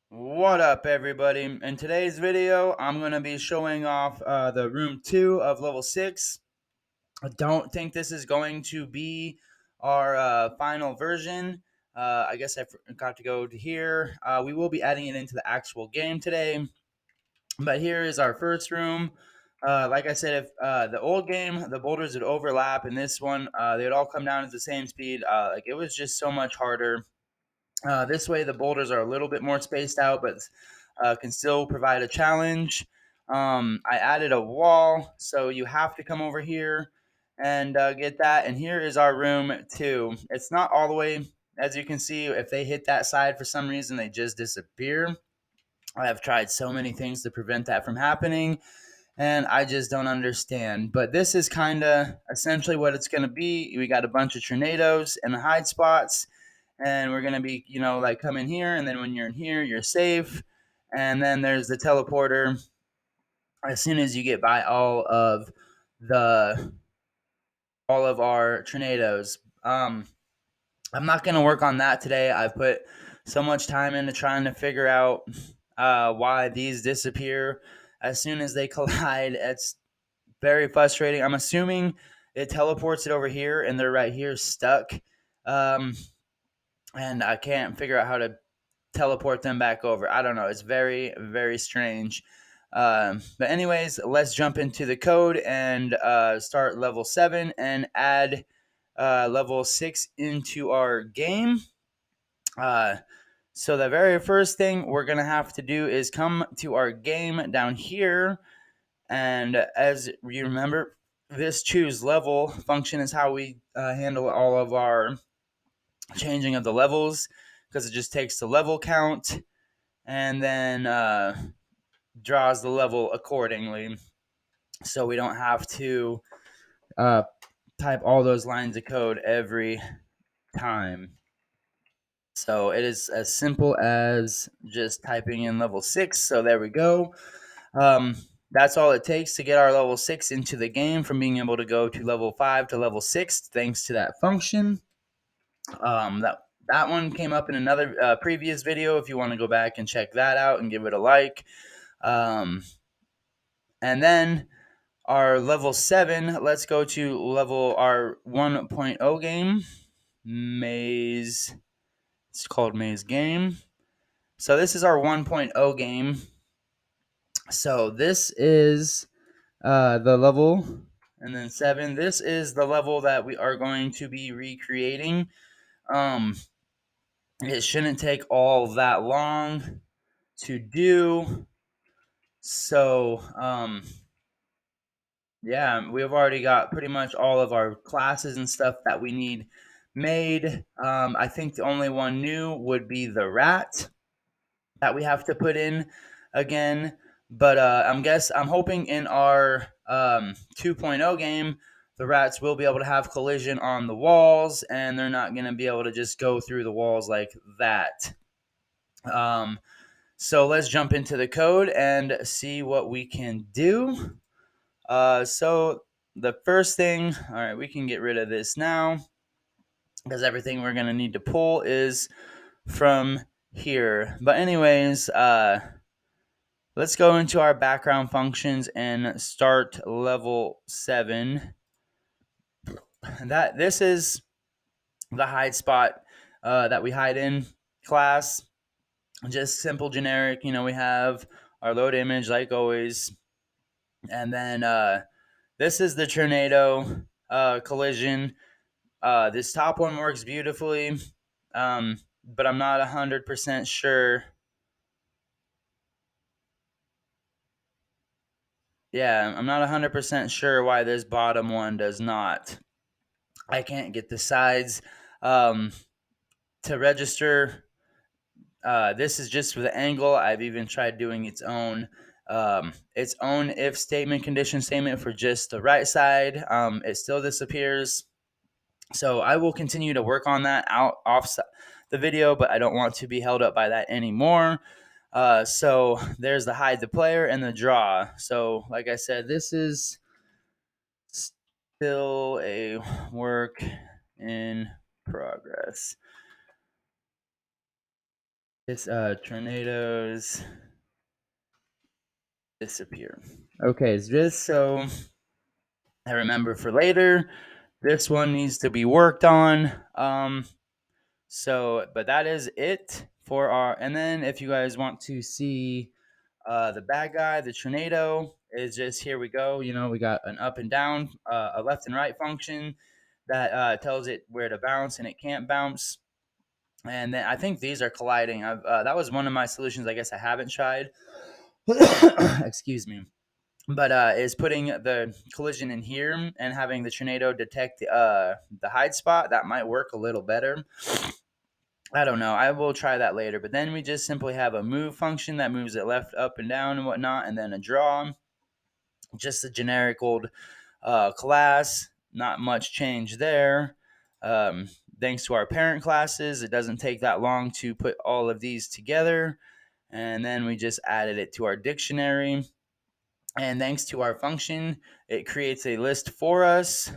What up, everybody? In today's video, I'm going to be showing off the room 2 of level 6. I don't think this is going to be our final version. I guess I forgot to go to here. We will be adding it into the actual game today. But here is our first room. Like I said, if the old game, the boulders would overlap, and this one, they would all come down at the same speed. It was just so much harder. This way, the boulders are a little bit more spaced out, but can still provide a challenge. I added a wall, so you have to come over here and get that. And here is our room 2. It's not all the way, as you can see. If they hit that side for some reason, they just disappear. I have tried so many things to prevent that from happening, and I just don't understand. But this is kind of essentially what it's going to be. We got a bunch of tornadoes and the hide spots, and we're going to be, like come in here, and then when you're in here, you're safe. And then there's the teleporter. As soon as you get by the all of our tornadoes, I'm not going to work on that today. I've put so much time into trying to figure out why these disappear as soon as they collide. It's very frustrating. I'm assuming it teleports it over here, and they're right here stuck. Um, and I can't figure out how to teleport them back over. I don't know. It's very, very strange. But anyways, let's jump into the code and start level 7 and add level 6 into our game. Uh, so the very first thing we're going to have to do is come to our game down here. And as you remember, this choose level function is how we handle all of our changing of the levels, because it just takes the level count and then draws the level accordingly. So we don't have to uh, type all those lines of code every time. So it is as simple as just typing in level 6. So there we go. Um, that's all it takes to get our level 6 into the game, from being able to go to level 5 to level 6 thanks to that function. That one came up in another previous video if you want to go back and check that out and give it a like. Um, and then our level 7, let's go to level our 1.0 game, Maze. It's called Maze Game. So this is our 1.0 game. So this is the level, and then 7. This is the level that we are going to be recreating. Um, it shouldn't take all that long to do. So, yeah, we've already got pretty much all of our classes and stuff that we need made. I think the only one new would be the rat that we have to put in again. But I'm hoping in our 2.0 game, the rats will be able to have collision on the walls, and they're not going to be able to just go through the walls like that. Um, so let's jump into the code and see what we can do. So the first thing, all right, we can get rid of this now, because everything we're going to need to pull is from here. But anyways, let's go into our background functions and start level 7. This is the hide spot that we hide in class. Just simple generic. We have our load image like always, and then this is the tornado collision. This top one works beautifully, but I'm not 100% sure. Yeah, I'm not 100% sure why this bottom one does not. I can't get the sides um, to register. This is just for the angle. I've even tried doing its own if statement, condition statement for just the right side. It still disappears. So I will continue to work on that out off the video, but I don't want to be held up by that anymore. So there's the hide the player and the draw. So like I said, this is still a work in progress. This tornadoes disappear. Okay, just so I remember for later, this one needs to be worked on. But that is it for our. And then if you guys want to see the bad guy, the tornado is just here we go. You know, we got an up and down, a left and right function that tells it where to bounce and it can't bounce. And then I think these are colliding. That was one of my solutions. I guess I haven't tried. Excuse me. But is putting the collision in here and having the tornado detect the hide spot. That might work a little better. I don't know. I will try that later. But then we just simply have a move function that moves it left, up, and down and whatnot, and then a draw. Just a generic old class. Not much change there. Um, Thanks to our parent classes, it doesn't take that long to put all of these together. And then we just added it to our dictionary. And thanks to our function, it creates a list for us,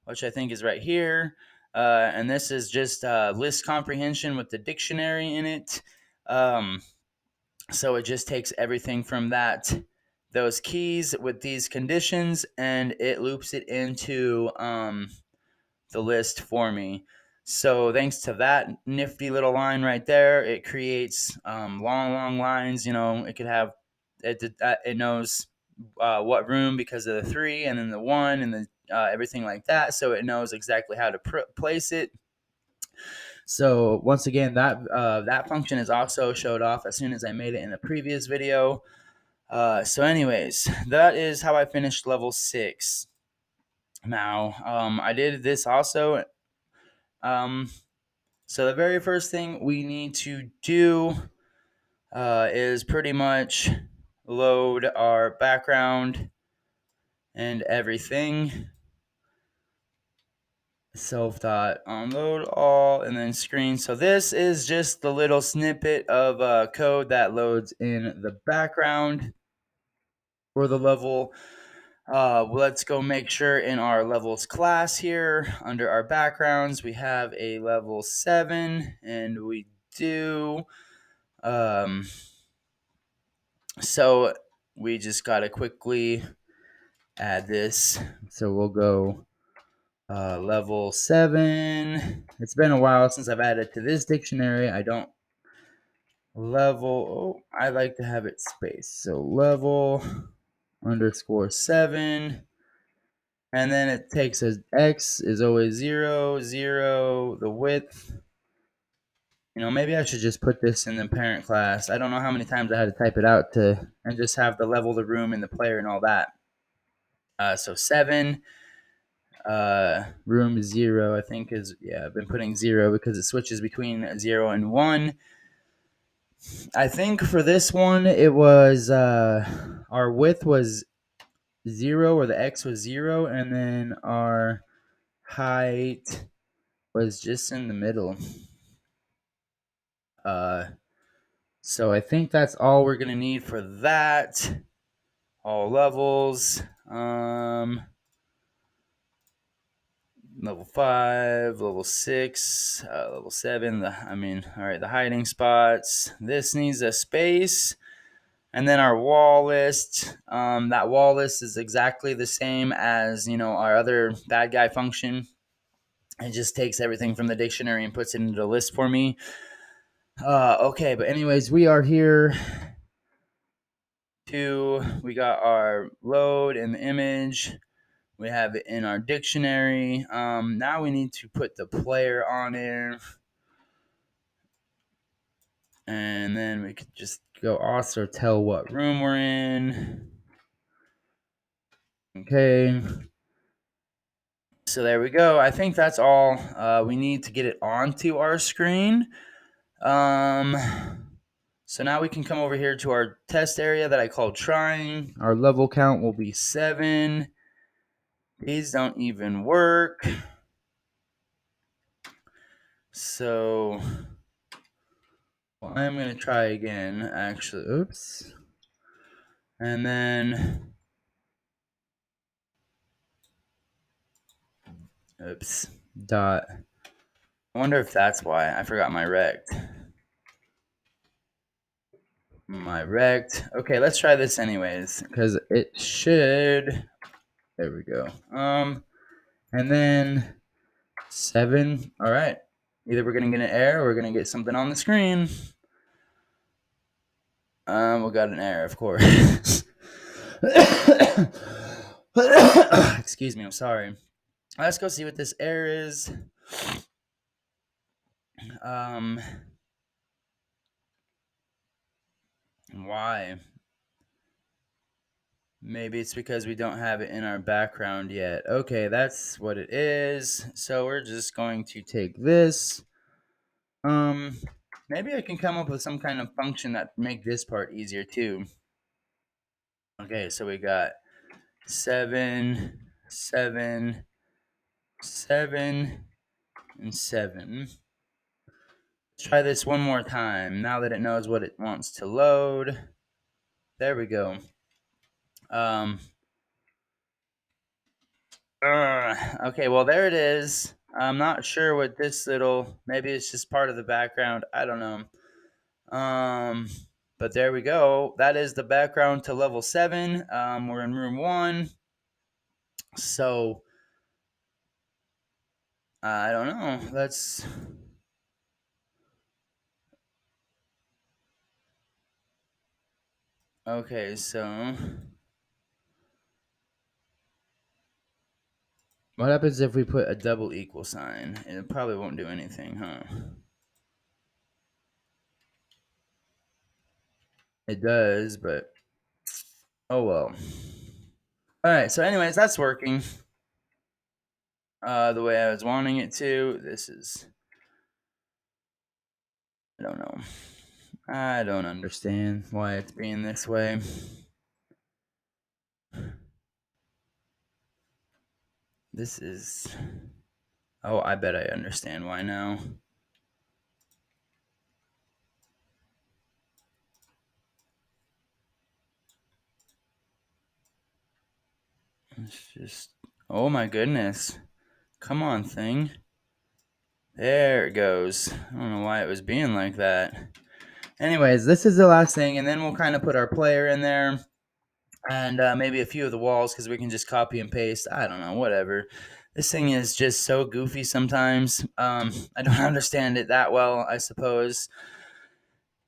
which I think is right here. And this is just list comprehension with the dictionary in it. Um, so it just takes everything from those keys with these conditions, and it loops it into the list for me. So thanks to that nifty little line right there, it creates long lines. You know, it could have it knows what room because of the 3 and then the 1 and the everything like that. So it knows exactly how to place it. So once again, that function is also showed off as soon as I made it in the previous video. So anyways, that is how I finished level 6. Now, I did this also. Um, so the very first thing we need to do is pretty much load our background and everything. Self dot unload all and then screen. So this is just the little snippet of code that loads in the background for the level. Let's go make sure in our levels class here under our backgrounds we have a level 7, and we do. So we just gotta quickly add this. So we'll go level 7. It's been a while since I've added to this dictionary. I don't level. Oh, I like to have it spaced. So level underscore 7. And then it takes as x is always 0, 0, the width. You know, maybe I should just put this in the parent class. I don't know how many times I had to type it out and just have the level, the room, and the player and all that. So 7. Room 0, I think is, yeah, I've been putting 0 because it switches between 0 and 1. I think for this one, it was, our width was 0, or the x was 0, and then our height was just in the middle. So I think that's all we're gonna need for that. All levels. Level 5, level 6, level 7. All right, the hiding spots. This needs a space. And then our wall list. That wall list is exactly the same as, our other bad guy function. It just takes everything from the dictionary and puts it into the list for me. Okay, but anyways, we are here we got our load and the image. We have it in our dictionary. Now we need to put the player on there. And then we could just go also tell what room we're in. Okay. So there we go. I think that's all we need to get it onto our screen. So now we can come over here to our test area that I called trying. Our level count will be 7. These don't even work. So I'm going to try again, actually. Oops. And then, oops, dot. I wonder if that's why I forgot my rect. my rect. Okay, let's try this anyways, because it should. There we go. And then 7. All right. Either we're gonna get an error or we're gonna get something on the screen. We got an error, of course. Excuse me. I'm sorry. Let's go see what this error is. Um, why? Maybe it's because we don't have it in our background yet. Okay, that's what it is. So we're just going to take this. Um, maybe I can come up with some kind of function that make this part easier too. Okay, so we got 7, 7, 7, and 7. Let's try this one more time. Now that it knows what it wants to load. There we go. Um, okay, well, there it is. I'm not sure what this little, maybe it's just part of the background. I don't know. But there we go. That is the background to level 7. We're in room 1. So, I don't know. Let's. Okay, so. What happens if we put a double equal sign? It probably won't do anything, huh? It does, but oh well. Alright, so anyways, that's working. The way I was wanting it to. This is. I don't know. I don't understand why it's being this way. This is. Oh, I bet I understand why now. It's just. Oh my goodness. Come on, thing. There it goes. I don't know why it was being like that. Anyways, this is the last thing, and then we'll kind of put our player in there and maybe a few of the walls because we can just copy and paste. I don't know, whatever. This thing is just so goofy sometimes. I don't understand it that well, I suppose.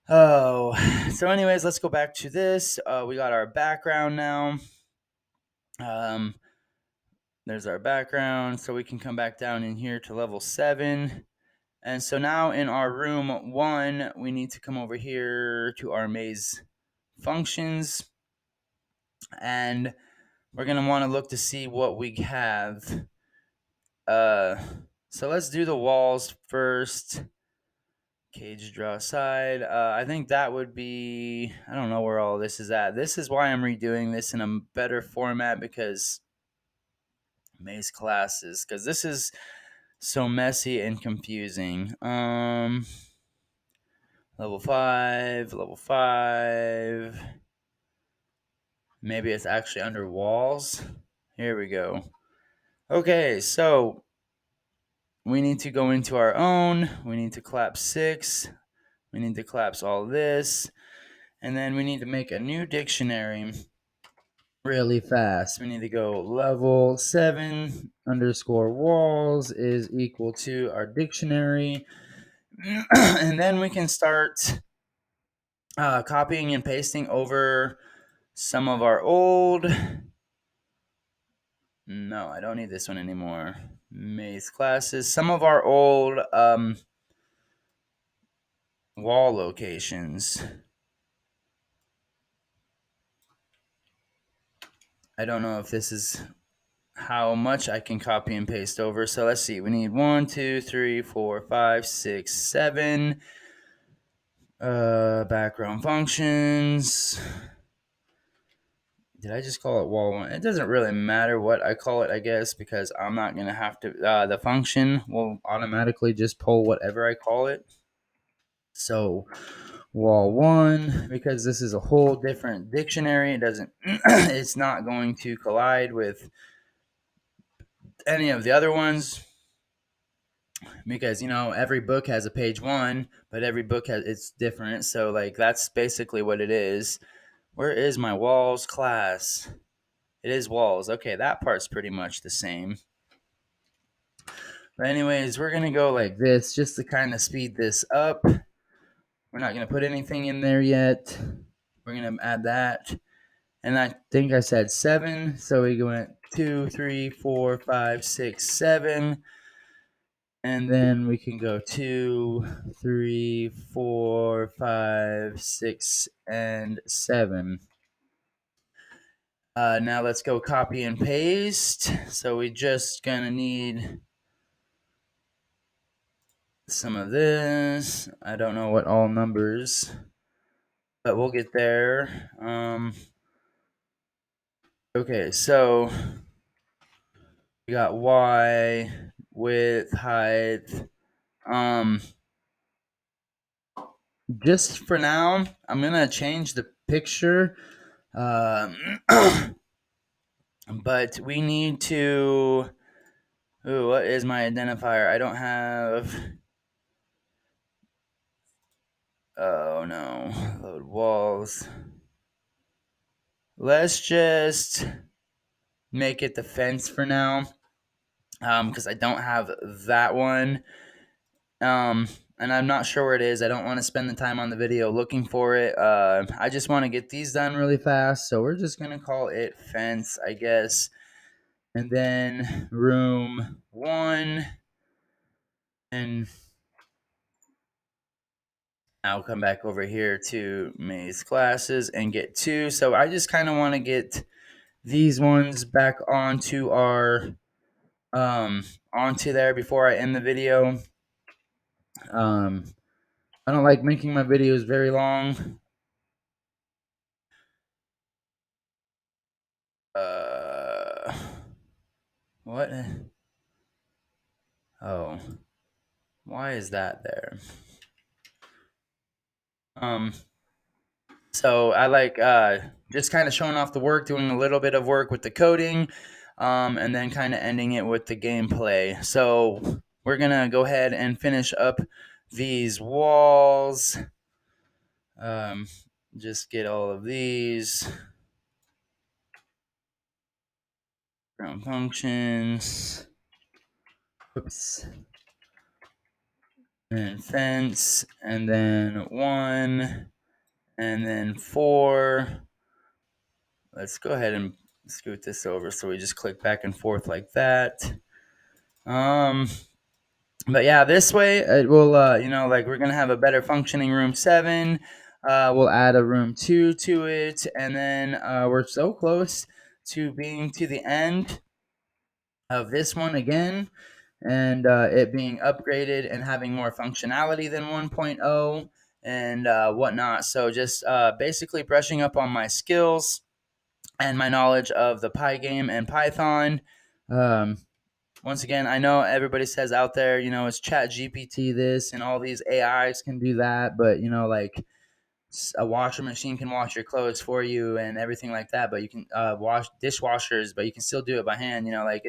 Oh, so anyways, let's go back to this. We got our background now. Um, there's our background, so we can come back down in here to level 7. And so now in our room 1, we need to come over here to our maze functions. And we're going to want to look to see what we have. So let's do the walls first. Cage draw side. I think that would be. I don't know where all this is at. This is why I'm redoing this in a better format because maze classes. Because this is so messy and confusing. Level 5, level 5. Maybe it's actually under walls. Here we go. Okay, so we need to go into our own. We need to collapse 6. We need to collapse all this. And then we need to make a new dictionary really fast. We need to go level 7 underscore walls is equal to our dictionary. And then we can start copying and pasting over some of our old. No, I don't need this one anymore. Maze classes. Some of our old wall locations. I don't know if this is how much I can copy and paste over. So let's see. We need 1, 2, 3, 4, 5, 6, 7. Background functions. Did I just call it wall 1? It doesn't really matter what I call it, I guess, because I'm not going to have to. The function will automatically just pull whatever I call it. So wall 1, because this is a whole different dictionary, it doesn't. It's not going to collide with any of the other ones. because every book has a page one, but every book has it's different. So like that's basically what it is. Where is my walls class? It is walls. Okay, that part's pretty much the same. But anyways, we're gonna go like this just to kind of speed this up. We're not gonna put anything in there yet. We're gonna add that. And I think I said 7. So we went 2, 3, 4, 5, 6, 7. And then we can go 2, 3, 4, 5, 6, and 7. Now let's go copy and paste. So we just gonna need some of this. I don't know what all numbers, but we'll get there. Okay, so we got Y, width, height. Um, just for now, I'm gonna change the picture. Um, but we need to. Ooh, what is my identifier? I don't have. Oh no, load walls. Let's just make it the fence for now, because I don't have that one. And I'm not sure where it is. I don't want to spend the time on the video looking for it. I just want to get these done really fast, so we're just gonna call it fence, I guess. And then room 1, and I'll come back over here to May's classes and get 2. So I just kind of want to get these ones back onto our onto there before I end the video. Um, I don't like making my videos very long. What? Oh, why is that there? So I like just kind of showing off the work, doing a little bit of work with the coding, and then kind of ending it with the gameplay. So we're gonna go ahead and finish up these walls. Um, just get all of these ground functions. Oops. And fence, and then 1, and then 4. Let's go ahead and scoot this over so we just click back and forth like that. But yeah, this way it will, like we're gonna have a better functioning room 7. We'll add a room 2 to it, and then we're so close to being to the end of this one again, and it being upgraded and having more functionality than 1.0 and whatnot. So just basically brushing up on my skills and my knowledge of the Pygame and Python. Um, Once again, I know everybody says out there, it's Chat GPT this and all these AIs can do that, but like a washer machine can wash your clothes for you and everything like that. But you can wash dishwashers, but you can still do it by hand. Like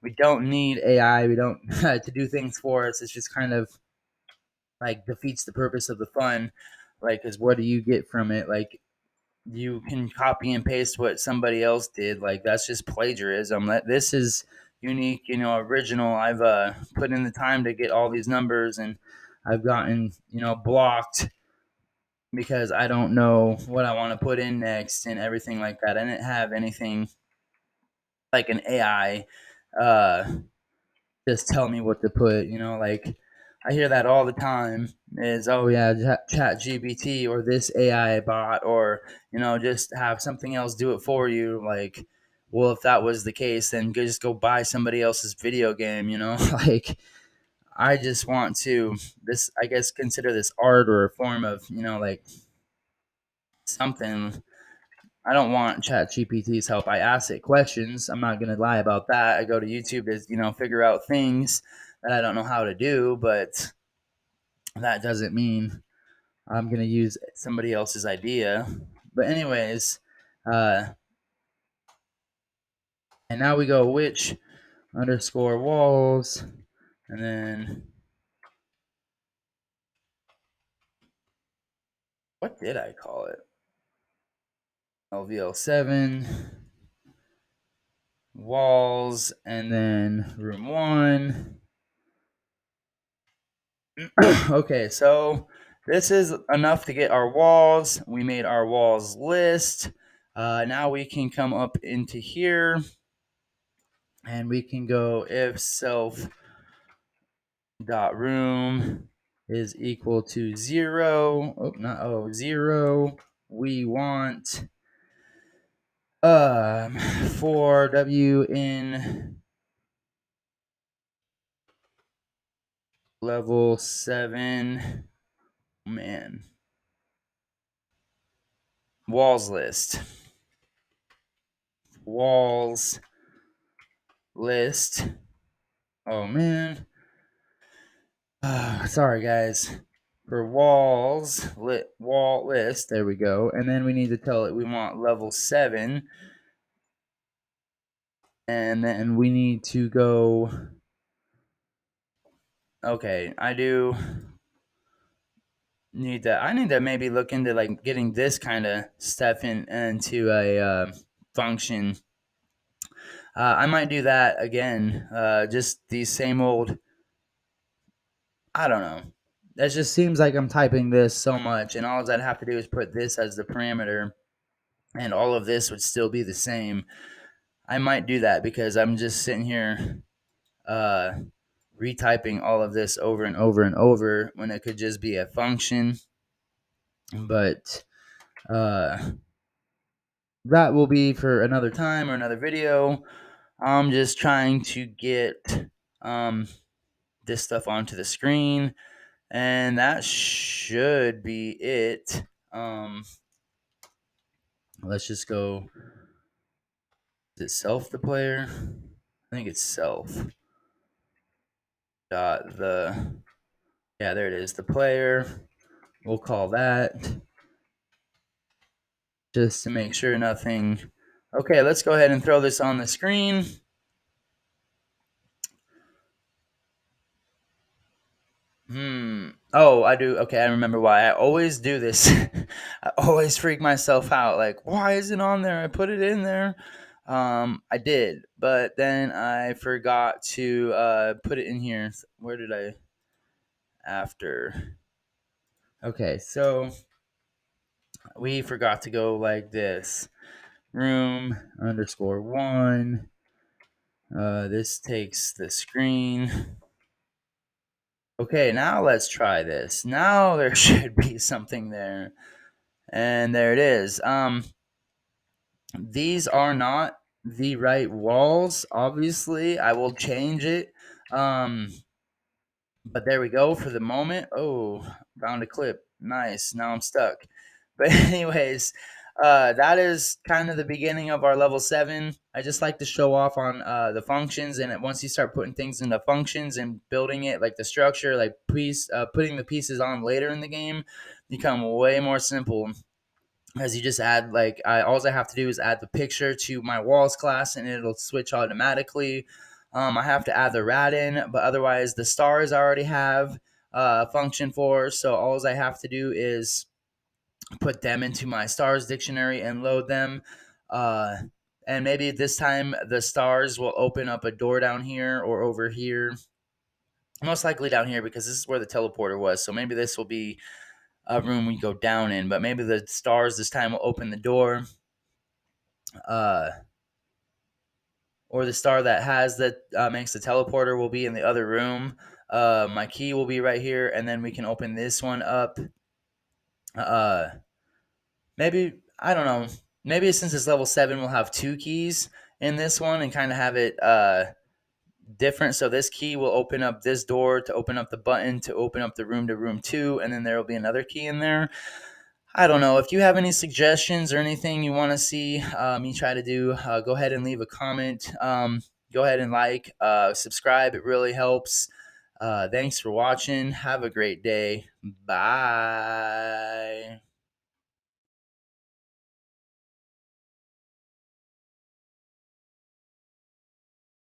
we don't need AI. We don't to do things for us. It's just kind of like defeats the purpose of the fun. Like, because what do you get from it? Like, you can copy and paste what somebody else did. Like that's just plagiarism. This is unique, original. I've put in the time to get all these numbers, and I've gotten blocked because I don't know what I want to put in next and everything like that. I didn't have anything like an AI uh, just tell me what to put. Like I hear that all the time is, oh yeah, Chat GPT or this AI bot, or just have something else do it for you. Like, well, if that was the case, then just go buy somebody else's video game. Like I just want to this, I guess, consider this art or a form of like something. I don't want Chat GPT's help. I ask it questions. I'm not gonna lie about that. I go to YouTube to figure out things that I don't know how to do, but that doesn't mean I'm gonna use somebody else's idea. But anyways, uh, and now we go which underscore walls, And then, what did I call it? LVL7, walls, and then room 1. Okay, so this is enough to get our walls. We made our walls list. Now we can come up into here and we can go if self dot room is equal to 0. Oh, not 0. We want for W in level 7, man, walls list. Walls list. Oh man. Sorry guys. For walls wall list, there we go. And then we need to tell it we want level 7. And then we need to go. Okay, I need to maybe look into like getting this kind of stuff into a function. I might do that again. Just these same old. I don't know. That just seems like I'm typing this so much, and all I'd have to do is put this as the parameter, and all of this would still be the same. I might do that because I'm just sitting here uh, retyping all of this over and over and over when it could just be a function. But that will be for another time or another video. I'm just trying to get this stuff onto the screen, and that should be it. Let's just go. Is it self the player? I think it's self. Dot the. Yeah, there it is. The player. We'll call that just to make sure nothing. Okay, let's go ahead and throw this on the screen. Oh, I do. Okay, I remember why. I always do this. I always freak myself out. Like, why is it on there? I put it in there. I did, but then I forgot to put it in here. Where did I? After. Okay, so we forgot to go like this. Room underscore 1. This takes the screen. Okay, now let's try this. Now there should be something there. And there it is. These are not the right walls, obviously. I will change it. But there we go for the moment. Oh, found a clip. Nice. Now I'm stuck. But anyways, that is kind of the beginning of our level 7. I just like to show off on the functions, and once you start putting things into functions and building it, like the structure, like putting the pieces on later in the game, become way more simple. As you just add, like, all I have to do is add the picture to my walls class, and it'll switch automatically. I have to add the rat in, but otherwise the stars I already have a function for. So all I have to do is put them into my stars dictionary and load them. Uh, and maybe this time the stars will open up a door down here or over here. Most likely down here because this is where the teleporter was. So maybe this will be a room we go down in, but maybe the stars this time will open the door. Uh, or the star that has that makes the teleporter will be in the other room. My key will be right here, and then we can open this one up. Uh, maybe I don't know. Maybe since it's level 7, we'll have 2 keys in this one and kind of have it different. So this key will open up this door to open up the button to open up the room to room 2, and then there will be another key in there. I don't know. If you have any suggestions or anything you want to see me try to do, go ahead and leave a comment. Go ahead and subscribe. It really helps. Thanks for watching. Have a great day. Bye.